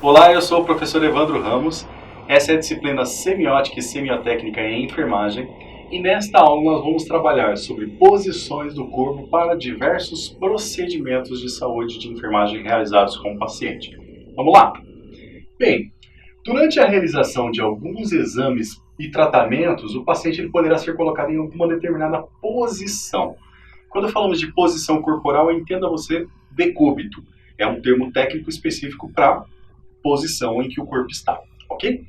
Olá, eu sou o professor Evandro Ramos, essa é a disciplina Semiótica e Semiotécnica em Enfermagem e nesta aula nós vamos trabalhar sobre posições do corpo para diversos procedimentos de saúde de enfermagem realizados com o paciente. Vamos lá? Bem, durante a realização de alguns exames e tratamentos, o paciente ele poderá ser colocado em alguma determinada posição. Quando falamos de posição corporal, entenda você decúbito, é um termo técnico específico para posição em que o corpo está, ok?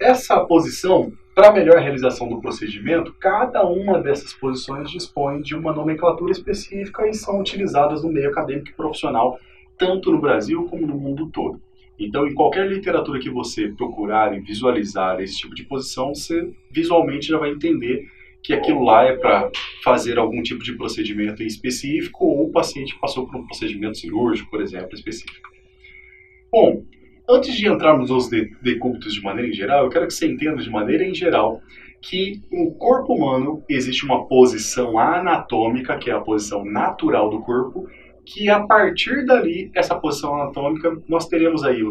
Essa posição, para melhor realização do procedimento, cada uma dessas posições dispõe de uma nomenclatura específica e são utilizadas no meio acadêmico e profissional, tanto no Brasil como no mundo todo. Então, em qualquer literatura que você procurar e visualizar esse tipo de posição, você visualmente já vai entender que aquilo lá é para fazer algum tipo de procedimento em específico ou o paciente passou por um procedimento cirúrgico, por exemplo, específico. Bom, antes de entrarmos nos decúbitos de maneira em geral, eu quero que você entenda de maneira em geral que no corpo humano existe uma posição anatômica, que é a posição natural do corpo, que a partir dali, essa posição anatômica, nós teremos aí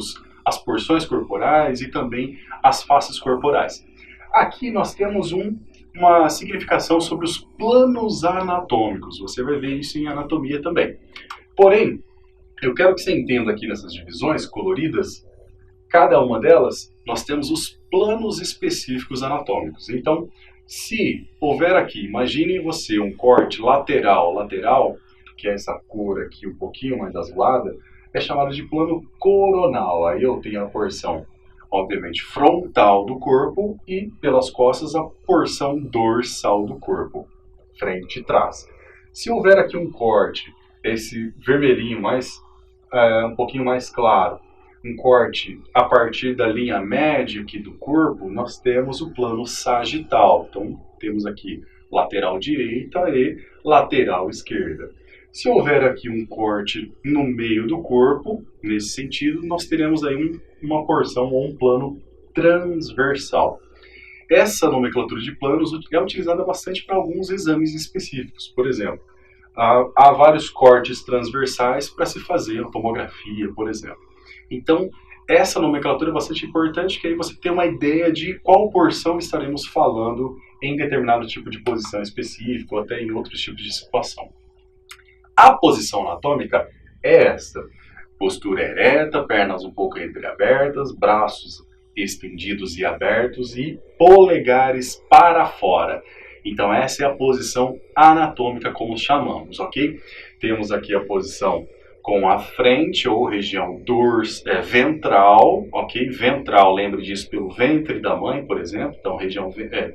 as porções corporais e também as faces corporais. Aqui nós temos uma significação sobre os planos anatômicos, você vai ver isso em anatomia também. Porém, eu quero que você entenda aqui nessas divisões coloridas, cada uma delas, nós temos os planos específicos anatômicos. Então, se houver aqui, imagine você um corte lateral, que é essa cor aqui um pouquinho mais azulada, é chamado de plano coronal. Aí eu tenho a porção, obviamente, frontal do corpo e, pelas costas, a porção dorsal do corpo, frente e trás. Se houver aqui um corte, esse vermelhinho um pouquinho mais claro, um corte a partir da linha média aqui do corpo, nós temos o plano sagital. Então, temos aqui lateral direita e lateral esquerda. Se houver aqui um corte no meio do corpo, nesse sentido, nós teremos aí uma porção ou um plano transversal. Essa nomenclatura de planos é utilizada bastante para alguns exames específicos. Por exemplo, há vários cortes transversais para se fazer a tomografia, por exemplo. Então, essa nomenclatura é bastante importante, que aí você tem uma ideia de qual porção estaremos falando em determinado tipo de posição específica ou até em outros tipos de situação. A posição anatômica é esta: postura ereta, pernas um pouco entreabertas, braços estendidos e abertos e polegares para fora. Então essa é a posição anatômica como chamamos, ok? Temos aqui a posição com a frente ou região ventral, ok? Ventral, lembre disso pelo ventre da mãe, por exemplo, então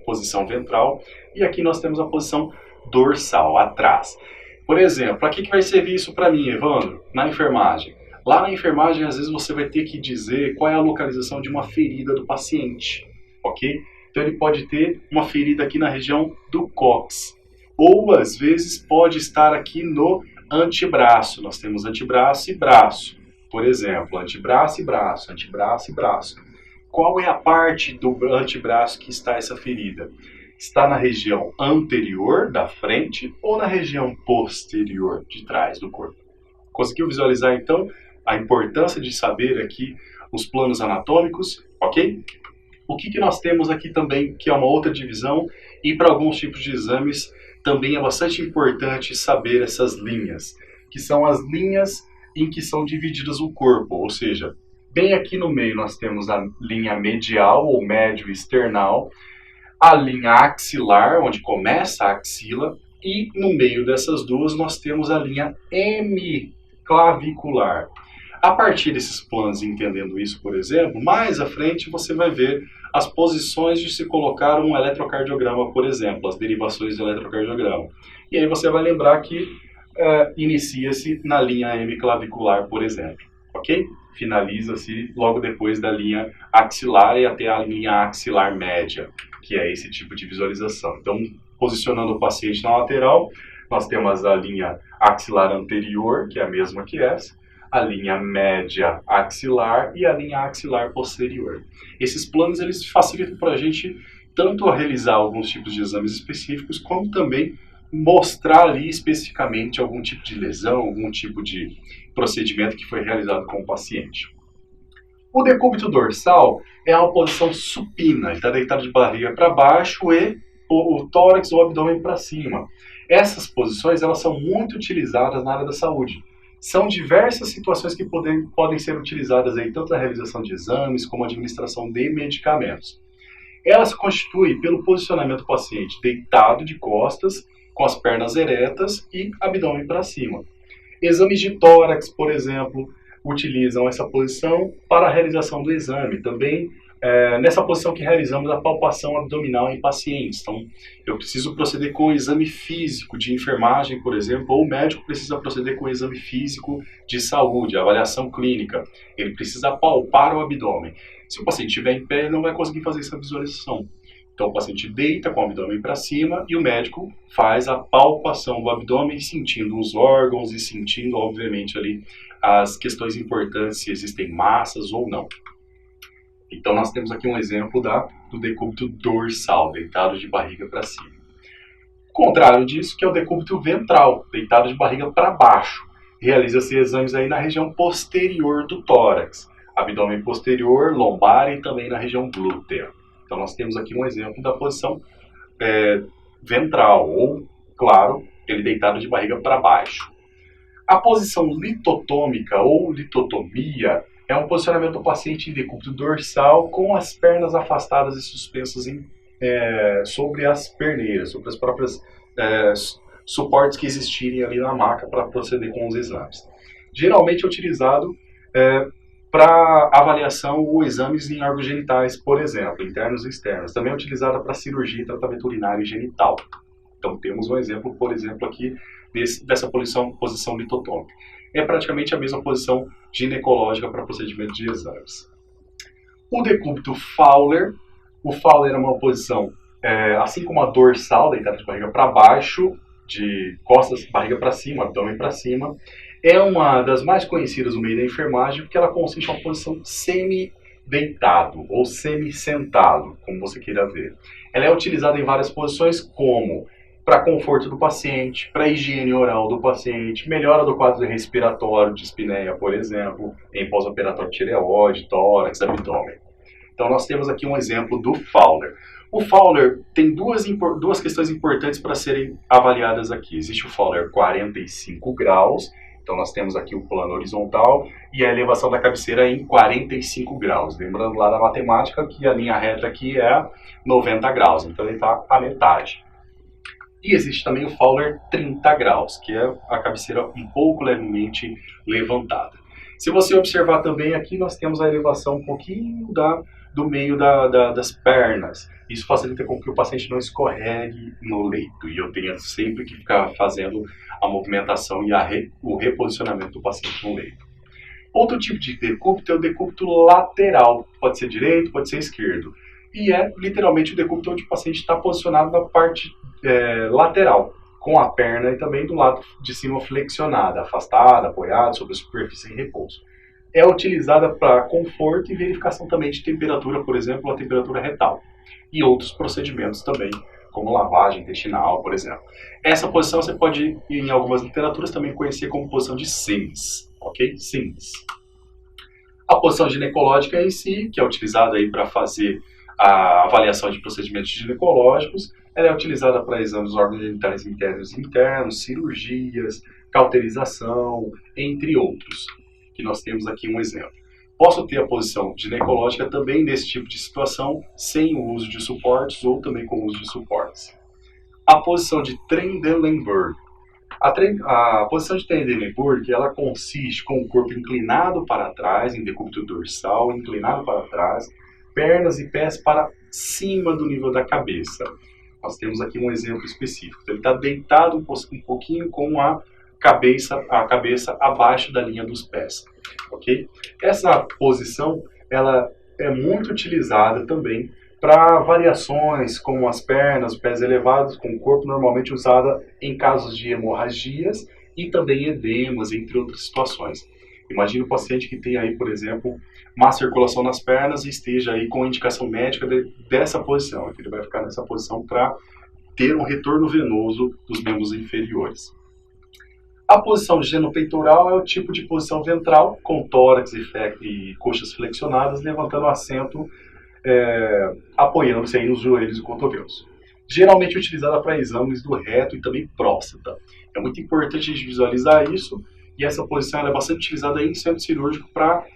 posição ventral. E aqui nós temos a posição dorsal, atrás. Por exemplo, para que vai servir isso para mim, Evandro? Na enfermagem. Lá na enfermagem, às vezes você vai ter que dizer qual é a localização de uma ferida do paciente, ok? Então ele pode ter uma ferida aqui na região do cóccix. Ou, às vezes, pode estar aqui no antebraço. Nós temos antebraço e braço. Por exemplo, antebraço e braço, antebraço e braço. Qual é a parte do antebraço que está essa ferida? Está na região anterior, da frente, ou na região posterior, de trás do corpo? Conseguiu visualizar, então, a importância de saber aqui os planos anatômicos, ok? O que nós temos aqui também, que é uma outra divisão, e para alguns tipos de exames também é bastante importante saber essas linhas, que são as linhas em que são divididas o corpo, ou seja, bem aqui no meio nós temos a linha medial ou médio external, a linha axilar, onde começa a axila, e no meio dessas duas nós temos a linha hemiclavicular. A partir desses planos, entendendo isso, por exemplo, mais à frente você vai ver as posições de se colocar um eletrocardiograma, por exemplo, as derivações do eletrocardiograma. E aí você vai lembrar que inicia-se na linha hemiclavicular, por exemplo, ok? Finaliza-se logo depois da linha axilar e até a linha axilar média, que é esse tipo de visualização. Então, posicionando o paciente na lateral, nós temos a linha axilar anterior, que é a mesma que essa, a linha média axilar e a linha axilar posterior. Esses planos eles facilitam para a gente tanto a realizar alguns tipos de exames específicos, como também mostrar ali especificamente algum tipo de lesão, algum tipo de procedimento que foi realizado com o paciente. O decúbito dorsal é uma posição supina, ele está deitado de barriga para baixo e o tórax ou o abdômen para cima. Essas posições elas são muito utilizadas na área da saúde. São diversas situações que podem ser utilizadas aí, tanto na realização de exames como a administração de medicamentos. Ela se constitui pelo posicionamento do paciente deitado de costas, com as pernas eretas e abdômen para cima. Exames de tórax, por exemplo, utilizam essa posição para a realização do exame. Também nessa posição que realizamos a palpação abdominal em pacientes. Então, eu preciso proceder com o exame físico de enfermagem, por exemplo, ou o médico precisa proceder com o exame físico de saúde, avaliação clínica. Ele precisa palpar o abdômen. Se o paciente estiver em pé, ele não vai conseguir fazer essa visualização. Então, o paciente deita com o abdômen para cima e o médico faz a palpação do abdômen, sentindo os órgãos e sentindo, obviamente, ali as questões importantes, se existem massas ou não. Então, nós temos aqui um exemplo do decúbito dorsal, deitado de barriga para cima. O contrário disso, que é o decúbito ventral, deitado de barriga para baixo. Realiza-se exames aí na região posterior do tórax, abdômen posterior, lombar e também na região glútea. Então, nós temos aqui um exemplo da posição ventral, ou, claro, ele deitado de barriga para baixo. A posição litotômica ou litotomia é um posicionamento do paciente em decúbito dorsal com as pernas afastadas e suspensas sobre as perneiras, sobre as próprias suportes que existirem ali na maca para proceder com os exames. Geralmente é utilizado para avaliação ou exames em órgãos genitais, por exemplo, internos e externos. Também é utilizada para cirurgia e tratamento urinário e genital. Então temos um exemplo, por exemplo, aqui dessa posição litotômica. É praticamente a mesma posição ginecológica para procedimento de exames. O decúbito Fowler. O Fowler é uma posição, assim como a dorsal, deitada de barriga para baixo, de costas, barriga para cima, abdômen para cima. É uma das mais conhecidas no meio da enfermagem, porque ela consiste em uma posição semi-deitado ou semi-sentado, como você queira ver. Ela é utilizada em várias posições, como para conforto do paciente, para higiene oral do paciente, melhora do quadro respiratório, de dispneia, por exemplo, em pós-operatório de tireoide, tórax, abdômen. Então nós temos aqui um exemplo do Fowler. O Fowler tem duas questões importantes para serem avaliadas aqui. Existe o Fowler 45 graus, então nós temos aqui o plano horizontal e a elevação da cabeceira em 45 graus. Lembrando lá da matemática que a linha reta aqui é 90 graus, então ele está à metade. E existe também o Fowler 30 graus, que é a cabeceira um pouco levemente levantada. Se você observar também aqui, nós temos a elevação um pouquinho do meio das pernas. Isso facilita com que o paciente não escorregue no leito. E eu tenha sempre que ficar fazendo a movimentação e o reposicionamento do paciente no leito. Outro tipo de decúbito é o decúbito lateral. Pode ser direito, pode ser esquerdo. E é literalmente o decúbito onde o paciente está posicionado na parte lateral, com a perna e também do lado de cima flexionada, afastada, apoiada sobre a superfície em repouso. É utilizada para conforto e verificação também de temperatura, por exemplo, a temperatura retal. E outros procedimentos também, como lavagem intestinal, por exemplo. Essa posição você pode, em algumas literaturas, também conhecer como posição de Sims, ok? Sims. A posição ginecológica em si, que é utilizada aí para fazer a avaliação de procedimentos ginecológicos, ela é utilizada para exames dos órgãos genitais internos e internos, cirurgias, cauterização, entre outros, que nós temos aqui um exemplo. Posso ter a posição ginecológica também nesse tipo de situação, sem o uso de suportes ou também com o uso de suportes. A posição de Trendelenburg. A posição de Trendelenburg, ela consiste com o corpo inclinado para trás, em decúbito dorsal, inclinado para trás, pernas e pés para cima do nível da cabeça. Nós temos aqui um exemplo específico. Ele está deitado um pouquinho com a cabeça abaixo da linha dos pés. Okay? Essa posição ela é muito utilizada também para variações como as pernas, os pés elevados, com o corpo normalmente usada em casos de hemorragias e também edemas, entre outras situações. Imagina o paciente que tem aí, por exemplo, má circulação nas pernas e esteja aí com indicação médica dessa posição. Ele vai ficar nessa posição para ter um retorno venoso dos membros inferiores. A posição genopeitoral é o tipo de posição ventral, com tórax e coxas flexionadas, levantando o assento, apoiando-se aí nos joelhos e cotovelos. Geralmente utilizada para exames do reto e também próstata. É muito importante a gente visualizar isso, e essa posição é bastante utilizada aí em centro cirúrgico para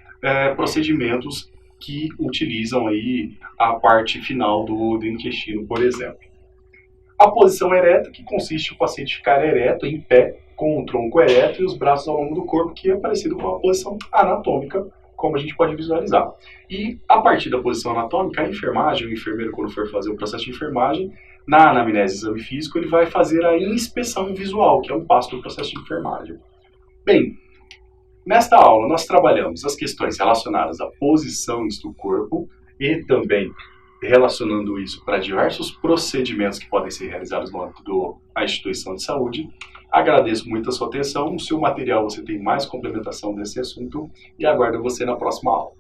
procedimentos que utilizam aí a parte final do intestino, por exemplo. A posição ereta, que consiste em o paciente ficar ereto, em pé, com o tronco ereto e os braços ao longo do corpo, que é parecido com a posição anatômica, como a gente pode visualizar. E a partir da posição anatômica, a enfermagem, o enfermeiro, quando for fazer o processo de enfermagem, na anamnese exame físico, ele vai fazer a inspeção visual, que é um passo do processo de enfermagem. Bem, nesta aula nós trabalhamos as questões relacionadas a posições do corpo e também relacionando isso para diversos procedimentos que podem ser realizados no âmbito da instituição de saúde. Agradeço muito a sua atenção. No seu material você tem mais complementação desse assunto e aguardo você na próxima aula.